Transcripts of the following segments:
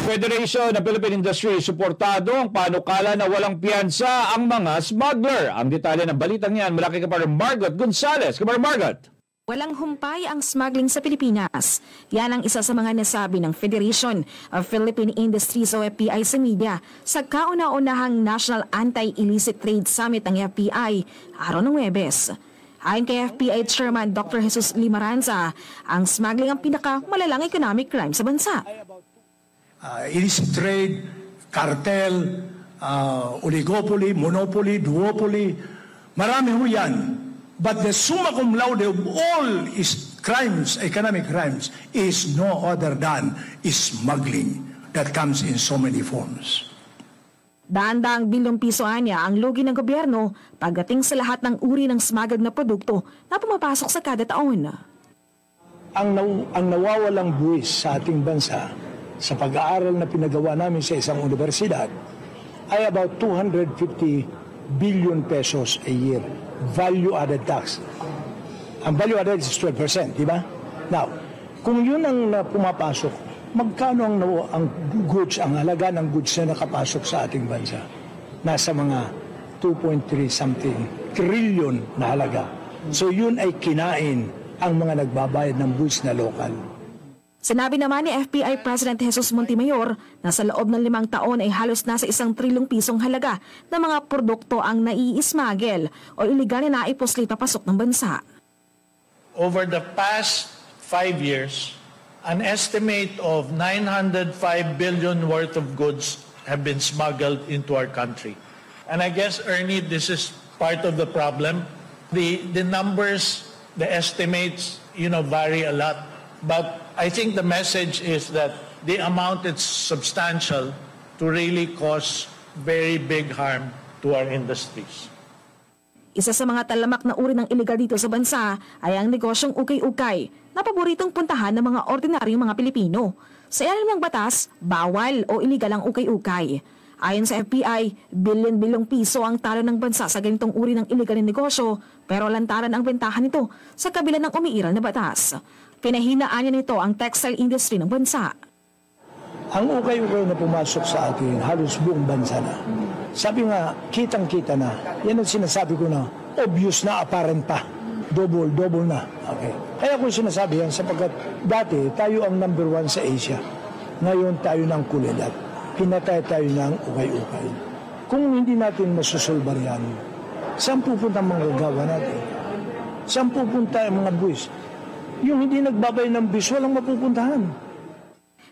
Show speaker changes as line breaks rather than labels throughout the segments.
Federation of Philippine Industry suportado ang panukala na walang piyansa ang mga smuggler. Ang detalye ng balitang yan mula kay Kapar Margot Gonzales. Kapar Margot.
Walang humpay ang smuggling sa Pilipinas. Yan ang isa sa mga nasabi ng Federation of Philippine Industries o FPI sa media sa kauna-unahang National Anti-Illicit Trade Summit ng FPI araw ng Huwebes. Ayon kay FPI Chairman Dr. Jesus Limaranza, ang smuggling ang pinakamalalang economic crime sa bansa.
Illicit trade, cartel, oligopoly, monopoly, duopoly, marami ho yan. But the summa cum laude of all is crimes, economic crimes, is no other than smuggling that comes in so many forms.
Daang-daang bilyong piso anya ang lugi ng gobyerno pagdating sa lahat ng uri ng smuggled na produkto na pumapasok sa kada taon.
Ang nawawalang buwis sa ating bansa sa pag-aaral na pinagawa namin sa isang universidad ay about 250 billion pesos a year. Value-added tax. Ang value-added is 12%, di ba? Now, kung yun ang pumapasok, magkano ang goods, ang halaga ng goods na nakapasok sa ating bansa? Nasa mga 2.3 something trillion na halaga. So yun ay kinain ang mga nagbabayad ng goods na lokal.
Sinabi naman ni FPI President Jesus Montemayor na sa loob ng 5 taon ay halos nasa 1 trilyong pisong halaga na mga produkto ang nai-smuggle o iligal na naiposlit papasok ng bansa.
Over the past 5 years, an estimate of 905 billion worth of goods have been smuggled into our country. And I guess, Ernie, this is part of the problem. The numbers, the estimates, vary a lot. But I think the message is that the amount is substantial to really cause very big harm to our industries.
Isa sa mga talamak na uri ng iligal dito sa bansa ay ang negosyong ukay-ukay na paboritong puntahan ng mga ordinaryong mga Pilipino. Sa ilalim ng batas, bawal o iligal ang ukay-ukay. Ayon sa FPI, bilyon-bilyong piso ang talo ng bansa sa ganitong uri ng iligal na negosyo, pero lantaran ang bentahan nito sa kabila ng umiiral na batas. Pinahinaan niya nito ang textile industry ng bansa.
Ang ukay-ukay na pumasok sa atin, halos buong bansa na. Sabi nga, kitang-kita na. Yan ang sinasabi ko na, obvious na, apparent pa. Double na. Okay. Kaya ko sinasabi yan sapagkat dati tayo ang number 1 sa Asia. Ngayon tayo ng kulilat. Pinatay tayo ng ukay-ukay. Kung hindi natin masusulbar yan, saan pupunta ang mga gagawa natin? Saan pupunta ang mga buwis? Yung hindi nagbabay ng bis, walang mapupuntahan.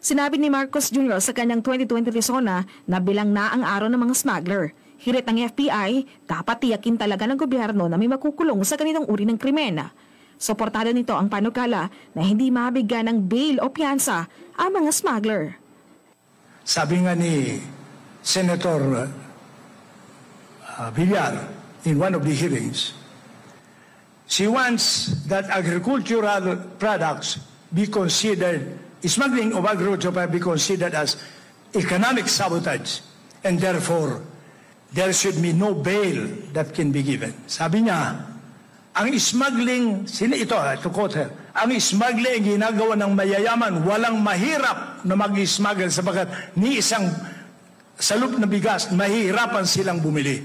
Sinabi ni Marcos Jr. sa kanyang 2020 Rizona na bilang na ang araw ng mga smuggler. Hirit ng FBI, dapat tiyakin talaga ng gobyerno na may makukulong sa ganitong uri ng krimen. Suportado nito ang panukala na hindi mabigyan ng bail o piyansa ang mga smuggler.
Sabi nga ni Senator Villar in one of the hearings, she wants that agricultural products be considered, smuggling of agricultural products be considered as economic sabotage, and therefore, there should be no bail that can be given. Sabi niya, ang smuggling, to quote her, ang smuggling ginagawa ng mayayaman, walang mahirap na mag-smuggle sapagkat ni isang salup na bigas, mahihirapan silang bumili.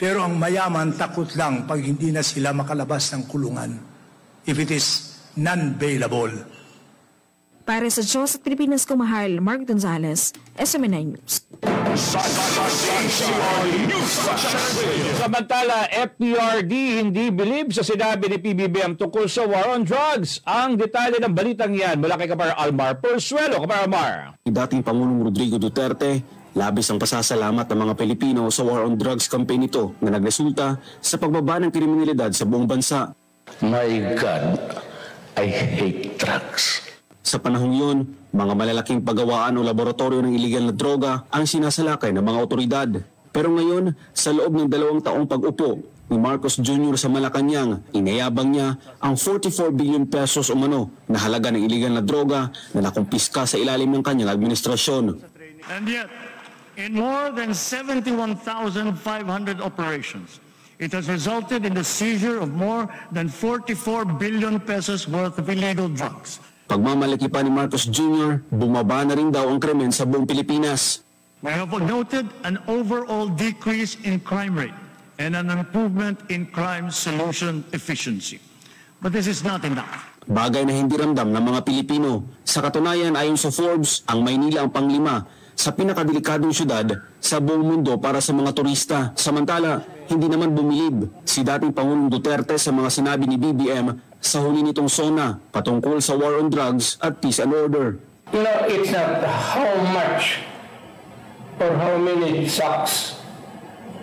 Pero ang mayaman, takot lang pag hindi na sila makalabas ng kulungan if it is non-bailable.
Para sa Diyos at Pilipinas Kumahal, Mark Gonzales, SMN9 News.
Samantala, FPRD hindi bilib sa sinabi ni PBBM tungkol sa war on drugs. Ang detalye ng balitang yan mula kay Kapar Almar Persuelo. Kapar Almar.
Dating Pangulong Rodrigo Duterte, labis ang pasasalamat ng mga Pilipino sa war on drugs campaign nito na nagresulta sa pagbaba ng kriminalidad sa buong bansa.
My God, I hate drugs.
Sa panahong yun, mga malalaking paggawaan o laboratorio ng iligal na droga ang sinasalakay ng mga otoridad. Pero ngayon, sa loob ng 2 taong pag-upo ni Marcos Jr. sa Malacanang, inayabang niya ang 44 billion pesos umano na halaga ng iligal na droga na nakumpiska sa ilalim ng kanyang administrasyon.
And yet, in more than 71,500 operations,
It has resulted in the seizure of more than 44 billion pesos worth of illegal drugs.
Pagmamalaki pa ni Marcos Jr., bumaba na rin daw ang krimen sa buong Pilipinas.
We have noted an overall decrease in crime rate and an improvement in crime solution efficiency. But this is not enough.
Bagay na hindi ramdam ng mga Pilipino. Sa katunayan, ayon sa Forbes, ang Maynila ang panglima sa pinakadelikadong syudad sa buong mundo para sa mga turista. Samantala, hindi naman bumilib si dating Pangulong Duterte sa mga sinabi ni BBM sa huli nitong SONA patungkol sa war on drugs at peace and order.
You know, it's not how much or how many sacks.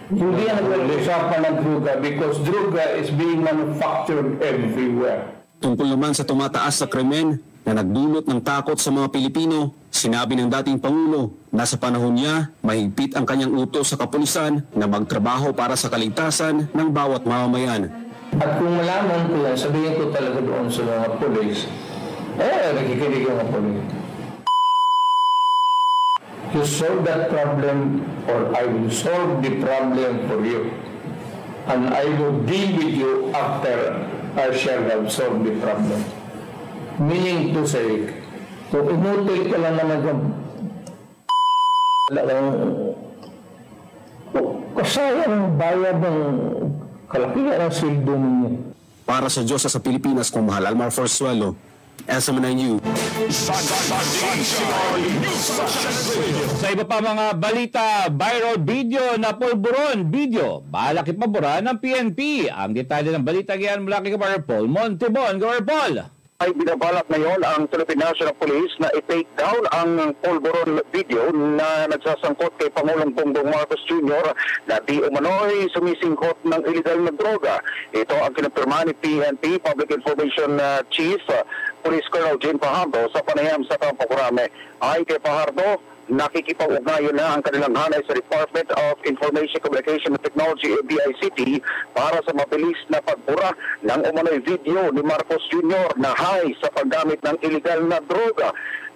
Hindi yan nag-usapan ng druga because druga is being manufactured everywhere.
Tungkol naman sa tumataas sa krimen na nagdulot ng takot sa mga Pilipino, sinabi ng dating Pangulo na sa panahon niya, mahigpit ang kanyang utos sa kapulisan na magtrabaho para sa kaligtasan ng bawat mamamayan.
At kung malaman ko yan, sabihin ko talaga doon sa mga pulis, nakikinig yung mga pulis. You solve that problem or I will solve the problem for you. And I will deal with you after I shall have solved the problem. Meaning to say, kung inutil ka lang naman kasayang ang bayad ng kalakihan ng sildo ninyo.
Para sa Diyos sa Pilipinas, kung mahal, Almar Forzuelo, SMNI News.
Sa iba pa mga balita, viral video na pulburon video. Balak ipaboran ng PNP. Ang detalye ng balita yan mula kay Governor Paul Montibon. Governor Paul.
Ay binabalak ngayon ang Philippine National Police na i-take down ang pulburon video na nagsasangkot kay Pangulong Bongbong Marcos Jr. na di umano'y sumisingkot ng illegal na droga. Ito ang kinapirma ni PNP Public Information Chief Police Colonel Jane Fajardo sa panayam sa Campo Crame. Ay kay Fajardo, nakikipag-ugnayan na ang kanilang hanay sa Department of Information Communication and Technology DICT para sa mabilis na pagbura ng umano'y video ni Marcos Jr. na high sa paggamit ng illegal na droga.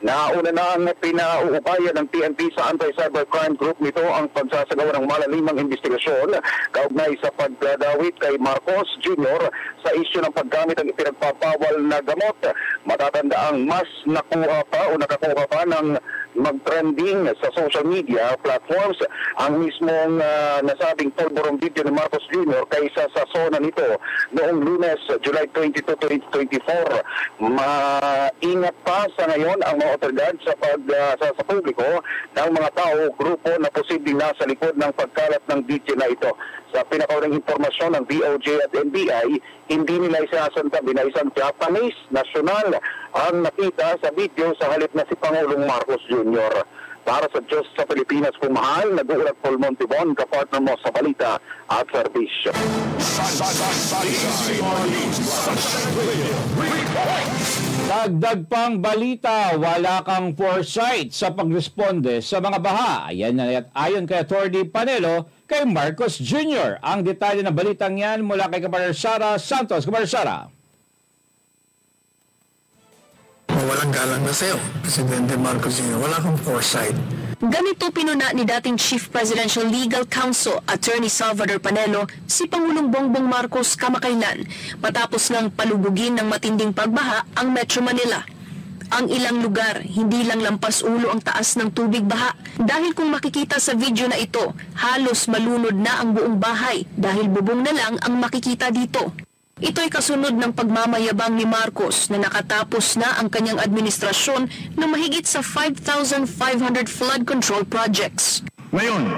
Nauna na ang pinauubayan ng PNP sa Anti-Cybercrime Group nito ang pagsasagawa ng malalimang investigasyon kaugnay sa pagdadawit kay Marcos Jr. sa isyu ng paggamit ng ipinagpapawal na gamot. Matatanda ang mas nakuha pa o nakakuha pa ng mag-trending sa social media platforms ang mismong nasabing pulburong video ni Marcos Jr. kaysa sa SONA nito noong Lunes, July 22, 2024. Maingat pa sa ngayon ang mga otoridad sa publiko ng mga tao, grupo na posibleng nasa likod ng pagkalat ng video na ito. Sa pinakauling impormasyon ng DOJ at NBI, hindi nila isasantabi na isang Japanese national ang nakita sa video sa halip na si Pangulong Marcos Jr. Para sa Diyos sa Pilipinas kung mahal, nag-uulat Paul Montibon, kapartner mo sa balita at serbisyo.
Dagdag pang balita, wala kang foresight sa pagresponde sa mga baha. Ayan na ayon kay Atty. Panelo kay Marcos Jr. Ang detalye ng balitang yan mula kay Kaparer Sara Santos. Kaparer Sara.
Walang galang na sa'yo, Presidente Marcos Jr. Wala kang foresight.
Ganito pinuna ni dating Chief Presidential Legal Counsel Attorney Salvador Panelo si Pangulong Bongbong Marcos kamakailan matapos ngang palubugin ng matinding pagbaha ang Metro Manila. Ang ilang lugar, hindi lang lampas ulo ang taas ng tubig baha dahil kung makikita sa video na ito, halos malunod na ang buong bahay dahil bubong na lang ang makikita dito. Ito'y kasunod ng pagmamayabang ni Marcos na nakatapos na ang kanyang administrasyon ng mahigit sa 5,500 flood control projects.
Ngayon,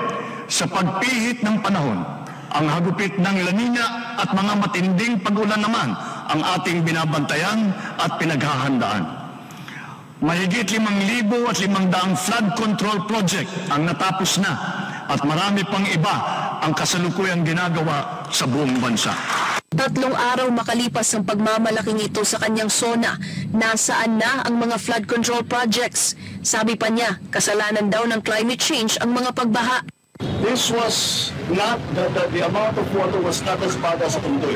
sa pagpihit ng panahon, ang hagupit ng La Nina at mga matinding pag-ulan naman ang ating binabantayan at pinaghahandaan. Mahigit 5,500 flood control project ang natapos na at marami pang iba ang kasalukuyang ginagawa sa buong bansa.
3 araw makalipas ang pagmamalaking ito sa kanyang SONA, nasaan na ang mga flood control projects? Sabi pa niya, kasalanan daw ng climate change ang mga pagbaha.
This was not, the amount of water was not as bad as Undoy.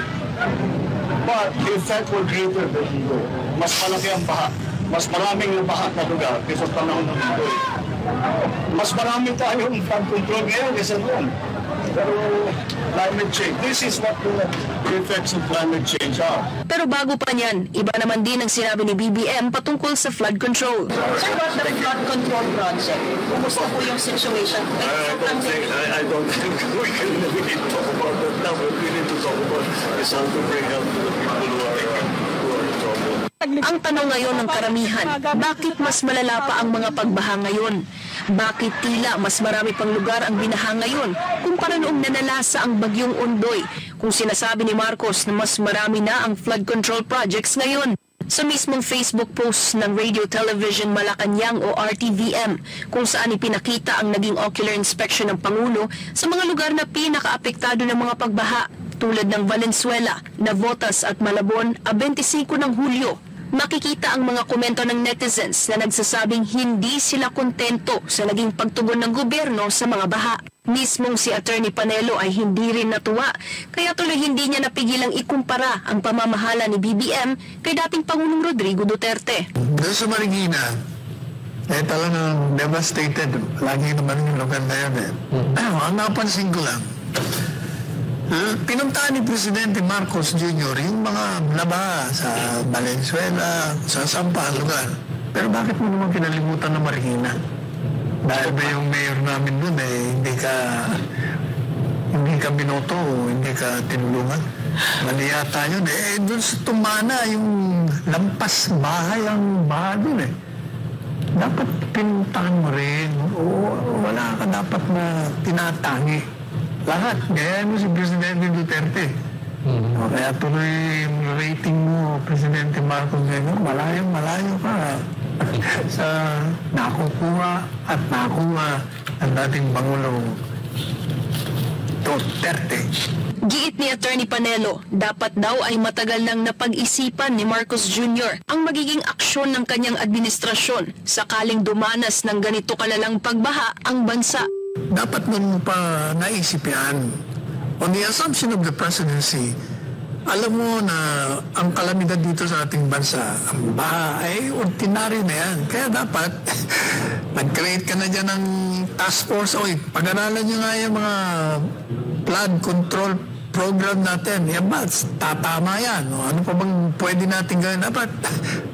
But the effect were greater than Undoy. Mas malaki ang baha. Mas maraming baha na lugar kaysa panahon ng Undoy. Mas marami tayong flood control ngayon kaysa noon.
Pero climate change, this is what the effects of climate change are.
Pero bago pa niyan, iba naman din ang sinabi ni BBM patungkol sa flood control.
Sir, about the flood control project, kumusta po yung situation?
I don't think we can really talk about that now. What we need to talk about is how to bring help to the people who are in trouble.
Ang tanong ngayon ng karamihan, bakit mas malala pa ang mga pagbaha ngayon? Bakit tila mas marami pang lugar ang binaha ngayon kumpara noong nanalasa ang bagyong Ondoy, kung sinasabi ni Marcos na mas marami na ang flood control projects ngayon? Sa mismong Facebook post ng Radio Television Malacanang o RTVM, kung saan ipinakita ang naging ocular inspection ng Pangulo sa mga lugar na pinakaapektado ng mga pagbaha, tulad ng Valenzuela, Navotas at Malabon, 25 ng Hulyo. Makikita ang mga komento ng netizens na nagsasabing hindi sila kontento sa naging pagtugon ng gobyerno sa mga baha. Mismong si Attorney Panelo ay hindi rin natuwa, kaya tuloy hindi niya napigilang ikumpara ang pamamahala ni BBM kay dating Pangulong Rodrigo Duterte.
Doon sa Marikina, talagang devastated. Lagi naman yung lugar na yan. Ang napansin ko lang, pinuntahan ni Presidente Marcos Jr. yung mga labaha sa Valenzuela, sa sampang lugar. Pero bakit mo naman kinalimutan ng Marikina? Dahil ba yung mayor namin doon hindi ka binoto, hindi ka tinulungan? Mali yata yun doon sa Tumana, yung lampas bahay ang baha doon Dapat pinuntahan mo rin. Wala ka dapat na tinatangi. Lahat. Gaya mo si Presidente Duterte. Kaya tuloy yung rating mo, Presidente Marcos Jr., malayo ka sa nakukuha at nakuha ang dating Pangulong Duterte.
Giit ni Attorney Panelo, dapat daw ay matagal nang napag-isipan ni Marcos Jr. ang magiging aksyon ng kanyang administrasyon sakaling dumanas ng ganito kalalang pagbaha ang bansa.
Dapat mo pa naisip yan. On the assumption of the presidency, alam mo na ang kalamidad dito sa ating bansa, ang baha ay ordinary na yan. Kaya dapat, nag-create ka na dyan ng task force. Pag-aralan nyo nga yung mga flood control program natin. Yan ba? Tatama yan. Ano pa bang pwede natin gawin? Dapat,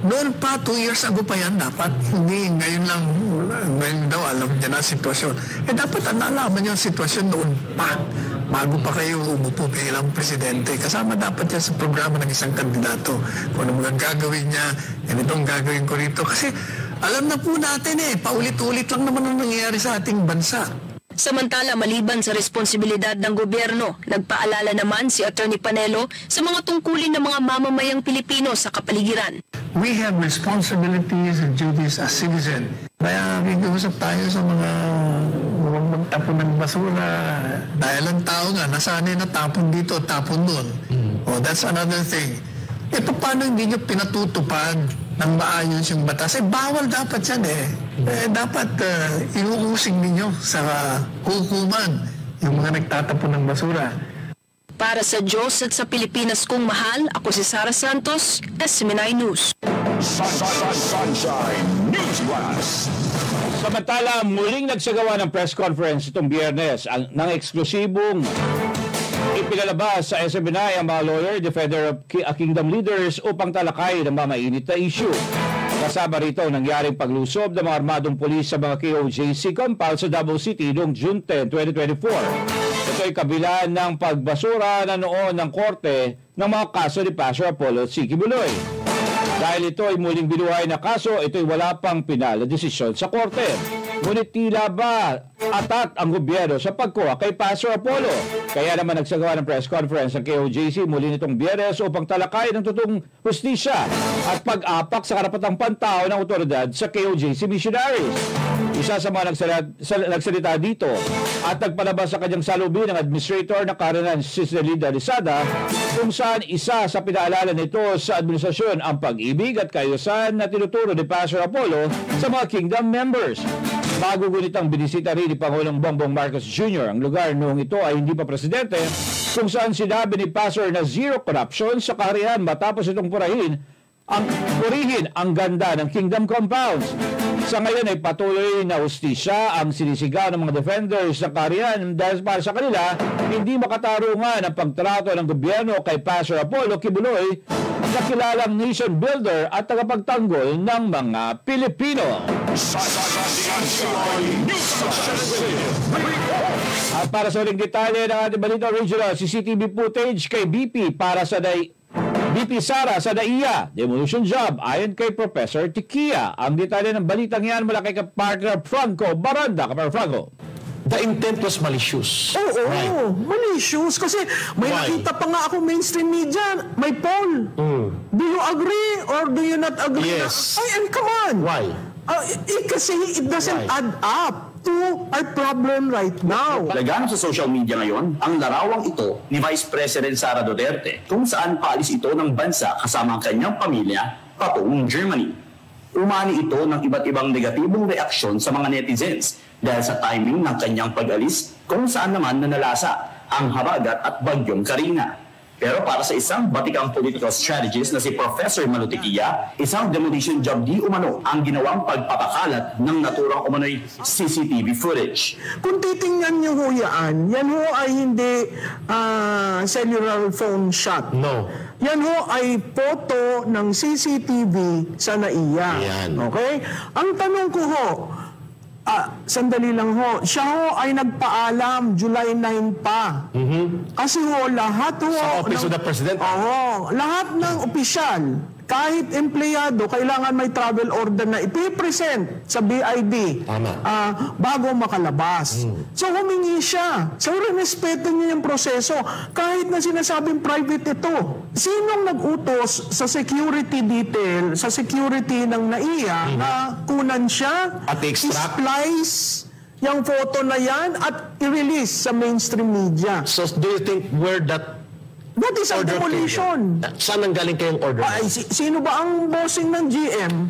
noon pa, 2 years ago pa yan. Dapat, hindi ngayon lang, ngayon daw, alam niya na sitwasyon. Dapat, nalaman yung sitwasyon noon pa. Bago pa kayo umupo bilang presidente. Kasama dapat yan sa programa ng isang kandidato. Kung ano mga gagawin niya, ganitong gagawin ko rito. Kasi, alam na po natin paulit-ulit lang naman ang nangyayari sa ating bansa.
Samantala, maliban sa responsibilidad ng gobyerno, nagpaalala naman si Attorney Panelo sa mga tungkulin ng mga mamamayang Pilipino sa kapaligiran.
We have responsibilities and duties as citizens. Kaya kikiusap tayo sa mga magtapon ng basura. Dahil ang tao nga, nasanay na tapon dito, tapon doon. That's another thing. Paano hindi nyo pinatutupad ng maayos yung batas? Bawal dapat yan dapat inuusig ninyo sa hukuman yung mga nagtatapon ng basura.
Para sa Diyos at sa Pilipinas kong mahal, ako si Sara Santos, SMNI News.
Sunshine News Blast. Samantala, muling nagsagawa ng press conference itong Biyernes ng eksklusibong ipinalabas sa SMNI ang mga lawyer, defender of kingdom leaders upang talakay ng mga mainit na issue. Kasama rito ang nangyaring paglusob ng mga armadong pulis sa mga KOJC compound sa Davao City noong June 10, 2024. Ito ay kabila ng pagbasura na noon ng korte ng mga kaso ni Pastor Apollo C. Kibuloy. Dahil ito ay muling binuhay na kaso, ito ay wala pang pinal na desisyon sa korte. Ngunit tila ba atat ang gobyerno sa pagkuha kay Pastor Apollo? Kaya naman nagsagawa ng press conference ang KOJC muli nitong Biyernes upang talakay ng totoong hustisya at pag-apak sa karapatang pantao ng otoridad sa KOJC missionaries. Isa sa mga nagsalita dito at nagpalabas sa kanyang salubin ng administrator na Karanan Cislida Lizada, kung saan isa sa pinaalala nito sa administrasyon ang pag-ibig at kaayusan na tinuturo ni Pastor Apollo sa mga kingdom members. Bago gunitang binisita rin ni Pangulong Bongbong Marcos Jr. ang lugar noong ito ay hindi pa presidente, kung saan sinabi ni Pastor na zero corruption sa kaharian matapos itong purahin ang purihin ang ganda ng Kingdom Compounds. Sa ngayon ay patuloy na hustisya ang sinisigaw ng mga defenders ng kaharian dahil para sa kanila, hindi makatarungan ang pagtrato ng gobyerno kay Pastor Apollo Kibuloy na kilalang nation builder at tagapagtanggol ng mga Pilipino. At para sa uling detalye ng ating balita original, CCTV footage kay BP para sa BP Sara sa NAIA demolition job ayon kay Professor Tikia. Ang detalye ng balitang yan mula kay partner Franco Baranda. Kapar Franco.
The intent was malicious.
Oo, malicious. Kasi may nakita pa nga ako mainstream media, may poll. Do you agree or do you not agree?
Yes.
And come on.
Why?
Kasi it doesn't add up to our problem right now.
Laganap sa social media ngayon ang larawang ito ni Vice President Sara Duterte kung saan paalis ito ng bansa kasama ang kanyang pamilya patungong Germany. Umani ito ng iba't ibang negatibong reaksyon sa mga netizens dahil sa timing ng kanyang pag-alis kung saan naman nanalasa ang habagat at bagyong Karina. Pero para sa isang batikang political strategist na si Professor Manutiquia, isang demolition job di umano ang ginawang pagpapakalat ng naturang umano'y CCTV footage.
Kung titingnan niyo ho yan ho ay hindi cellular phone shot.
No.
Yan ho ay photo ng CCTV sa NAIA.
Yan.
Okay? Ang tanong ko ho, sandali lang ho. Siya ho ay nagpaalam July 9 pa. Kasi ho, lahat ho...
Sa Office of the President?
Oo. Lahat ng opisyal, kahit empleyado, kailangan may travel order na ipipresent sa BID bago makalabas. So, humingi siya. So, respeto niya yung proseso. Kahit na sinasabing private ito. Sinong nag-utos sa security detail, sa security ng NAIA, na kunan siya,
at extract,
i-splice yung photo na yan at i-release sa mainstream media?
So, do you think where that
That is a demolition.
Saan ang galing kayong order?
Sino ba ang bossing ng GM?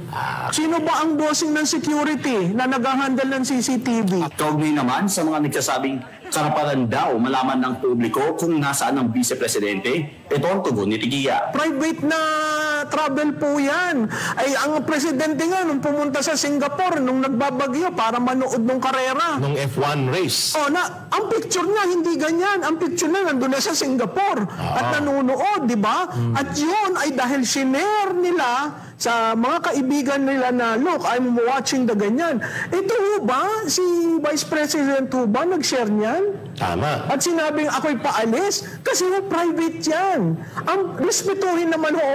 Sino ba ang bossing ng security na nag-handle ng CCTV?
Kaugnay naman sa mga nagsasabing karapatan daw malaman ng publiko kung nasaan ang vice-presidente, ito ang tugon ni Tiquia.
Private na travel po yan. Ay, ang presidente nga nung pumunta sa Singapore nung nagbabagyo para manood ng karera.
Nung F1 race.
Ang picture niya hindi ganyan. Ang picture niya nandun na sa Singapore at nanonood, di ba? At yun ay dahil sinare nila sa mga kaibigan nila na, look, I'm watching the ganyan. Ito ho ba? Si Vice President ho ba nag-share niyan?
Tama.
At sinabing ako'y paalis? Kasi ho, private yan. Ang respetuhin naman ho,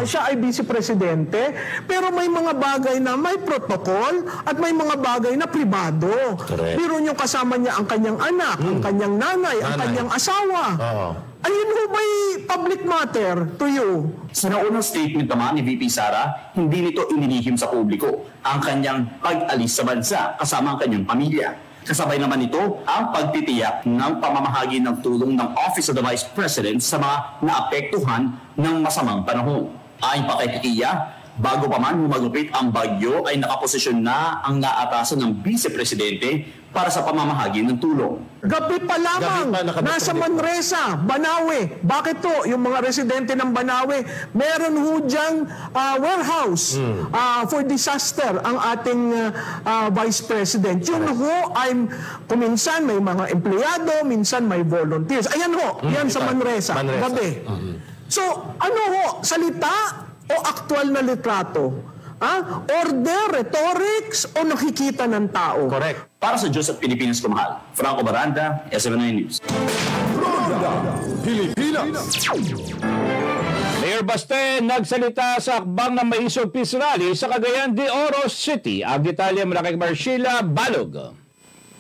siya ay vice-presidente, pero may mga bagay na may protocol at may mga bagay na pribado. Pero yung kasama niya ang kanyang anak, ang kanyang nanay, ang kanyang asawa. Ayun ho ba'y public matter to you?
Sa naunang statement naman ni VP Sara, hindi nito inilihim sa publiko ang kanyang pag-alis sa bansa kasama ang kanyang pamilya. Kasabay naman ito ang pagtitiyak ng pamamahagi ng tulong ng Office of the Vice President sa mga naapektuhan ng masamang panahon. Ayon pa kay Tiquia, bago pa man humagupit ang bagyo ay nakaposisyon na ang naatasan ng Vice-Presidente para sa pamamahagi ng tulong.
Gabi pa lamang, nasa Manresa, Banawe. Bakit to? Yung mga residente ng Banawe, meron ho dyang warehouse for disaster ang ating Vice President. Yun ho, kuminsan may mga empleyado, minsan may volunteers. Ayan ho, yan sa Manresa. Gabi. So, ano ho, salita o aktual na litrato? Order, rhetorics, o nakikita ng tao?
Correct. Para sa Diyos at Pilipinas kumahal, Franco Baranda, SMNI News.
Mayor Baste nagsalita sa akbang ng Maisog Peace Rally sa Cagayan de Oro City. Ang detalye mula kay Marcela Balog.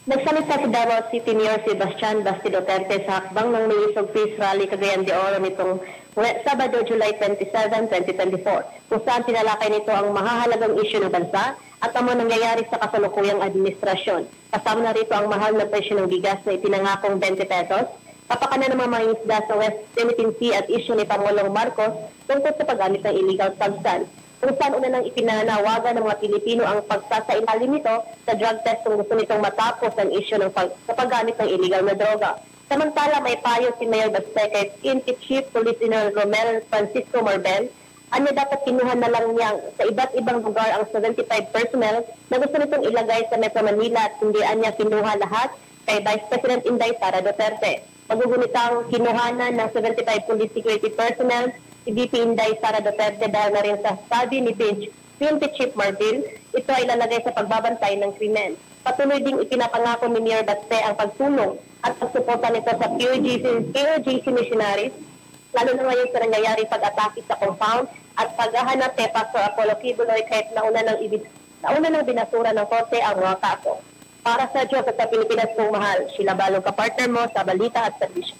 Nagsalita si Davao City Mayor Sebastian Basti Duterte sa hakbang ng Maisog Peace Rally Cagayan de Oro nitong Sabado, July 27, 2024, kung saan tinalakay nito ang mahahalagang isyu ng bansa at ang mga nangyayari sa kasalukuyang administrasyon. Kasama na rito ang mahal na presyo ng bigas na itinangakong 20 pesos, kapakanan ng mga isda sa West Philippine Sea at isyu ni Pangulong Marcos tungkol sa paggamit ng illegal substance, kung saan una nang ipinanawagan ng mga Pilipino ang pagsasailalim nito sa drug test kung gusto nitong matapos ang isyu ng paggamit ng illegal na droga. Samantala, may payo si Mayor Baste kay PNP Chief Police General Romel Francisco Marbel Ano dapat kinuha na lang niya sa iba't ibang lugar ang 75 personnel na gusto nitong ilagay sa Metro Manila at hindi niya kinuha lahat kay Vice President Inday Sara Duterte. Magugunitang kinuhanan ng 75 police security personnel si VP Inday Sara Duterte dahil na rin sa study ni PNP Chief Marbil, ito ay ilalagay sa pagbabantay ng krimen. Patuloy ding ipinapangako ni Mayor Batse ang pagtulong at pagsuporta nito sa POGC missionaries, lalo na ngayon sa nangyayari pag-atake sa compound at paghahanap kay Pastor Apollo Kibuloy kahit nauna ng binasura ng korte ang mga kaso. Para sa Diyos at sa Pilipinas kong mahal, Sheila Balong, kapartner mo sa balita at serbisyo.